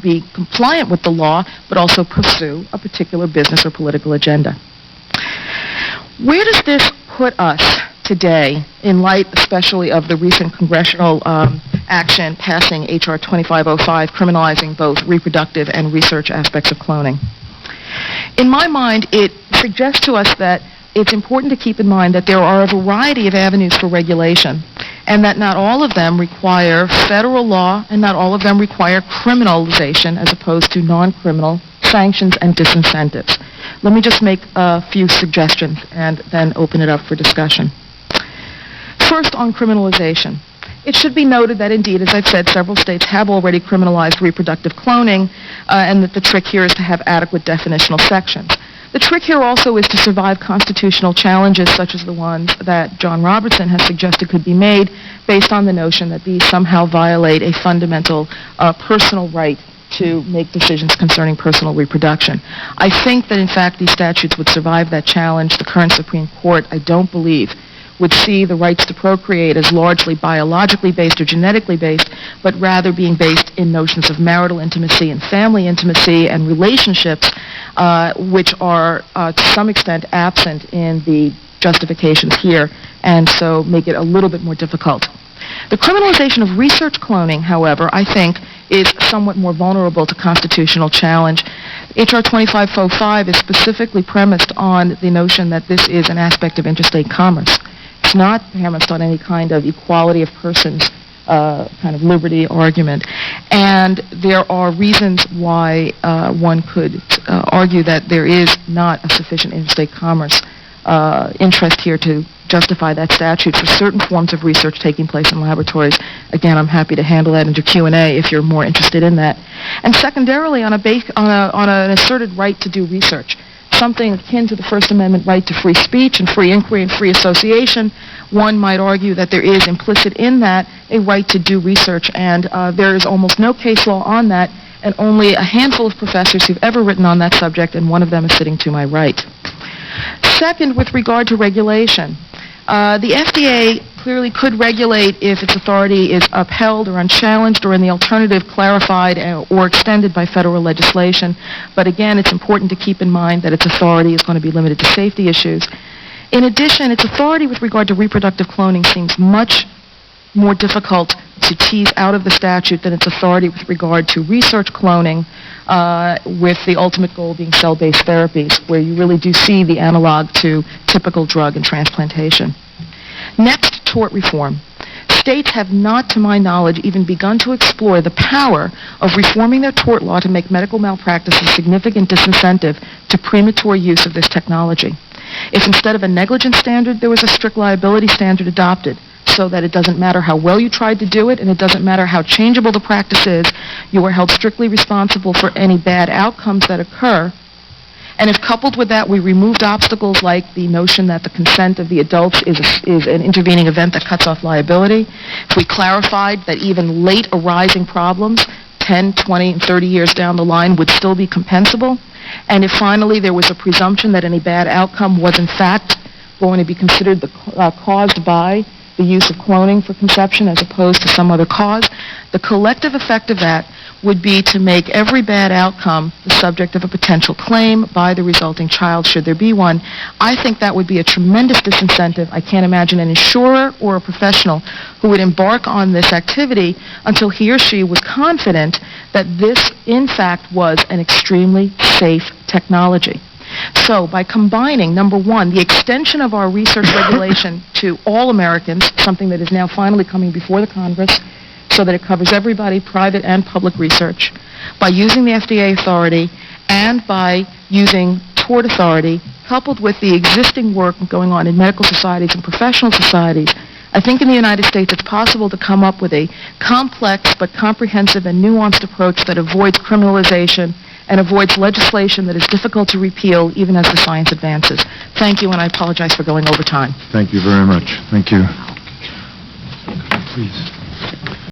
be compliant with the law, but also pursue a particular business or political agenda. Where does this put us today, in light especially of the recent congressional action passing H.R. 2505, criminalizing both reproductive and research aspects of cloning? In my mind, it suggests to us that it's important to keep in mind that there are a variety of avenues for regulation, and that not all of them require federal law, and not all of them require criminalization as opposed to non-criminal sanctions and disincentives. Let me just make a few suggestions and then open it up for discussion. First, on criminalization. It should be noted that indeed, as I've said, several states have already criminalized reproductive cloning, and that the trick here is to have adequate definitional sections. The trick here also is to survive constitutional challenges such as the ones that John Robertson has suggested could be made based on the notion that these somehow violate a fundamental personal right to make decisions concerning personal reproduction. I think that in fact these statutes would survive that challenge. The current Supreme Court, I don't believe, would see the rights to procreate as largely biologically based or genetically based, but rather being based in notions of marital intimacy and family intimacy and relationships, which are to some extent absent in the justifications here, and so make it a little bit more difficult. The criminalization of research cloning, however, I think is somewhat more vulnerable to constitutional challenge. H.R. 2505 is specifically premised on the notion that this is an aspect of interstate commerce. It's not premised on any kind of equality of persons kind of liberty argument. And there are reasons why one could argue that there is not a sufficient interstate commerce interest here to justify that statute for certain forms of research taking place in laboratories. Again, I'm happy to handle that into Q&A if you're more interested in that. And secondarily, on an asserted right to do research, something akin to the First Amendment right to free speech and free inquiry and free association, one might argue that there is implicit in that a right to do research, and there is almost no case law on that, and only a handful of professors who've ever written on that subject, and one of them is sitting to my right. Second, with regard to regulation, the FDA clearly could regulate if its authority is upheld or unchallenged, or in the alternative clarified or extended by federal legislation. But again, it's important to keep in mind that its authority is going to be limited to safety issues. In addition, its authority with regard to reproductive cloning seems much more difficult to tease out of the statute than its authority with regard to research cloning, with the ultimate goal being cell-based therapies, where you really do see the analog to typical drug and transplantation. Next, tort reform. States have not, to my knowledge, even begun to explore the power of reforming their tort law to make medical malpractice a significant disincentive to premature use of this technology. If instead of a negligence standard, there was a strict liability standard adopted, so that it doesn't matter how well you tried to do it, and it doesn't matter how changeable the practice is, you are held strictly responsible for any bad outcomes that occur. And if coupled with that we removed obstacles like the notion that the consent of the adults is an intervening event that cuts off liability, if we clarified that even late arising problems, 10, 20, and 30 years down the line, would still be compensable, and if finally there was a presumption that any bad outcome was in fact going to be considered caused by the use of cloning for conception as opposed to some other cause, the collective effect of that would be to make every bad outcome the subject of a potential claim by the resulting child, should there be one. I think that would be a tremendous disincentive. I can't imagine an insurer or a professional who would embark on this activity until he or she was confident that this, in fact, was an extremely safe technology. So by combining, number one, the extension of our research regulation to all Americans, something that is now finally coming before the Congress, so that it covers everybody, private and public research, by using the FDA authority and by using tort authority, coupled with the existing work going on in medical societies and professional societies, I think in the United States it's possible to come up with a complex but comprehensive and nuanced approach that avoids criminalization and avoids legislation that is difficult to repeal even as the science advances. Thank you, and I apologize for going over time. Thank you very much. Thank you. Please.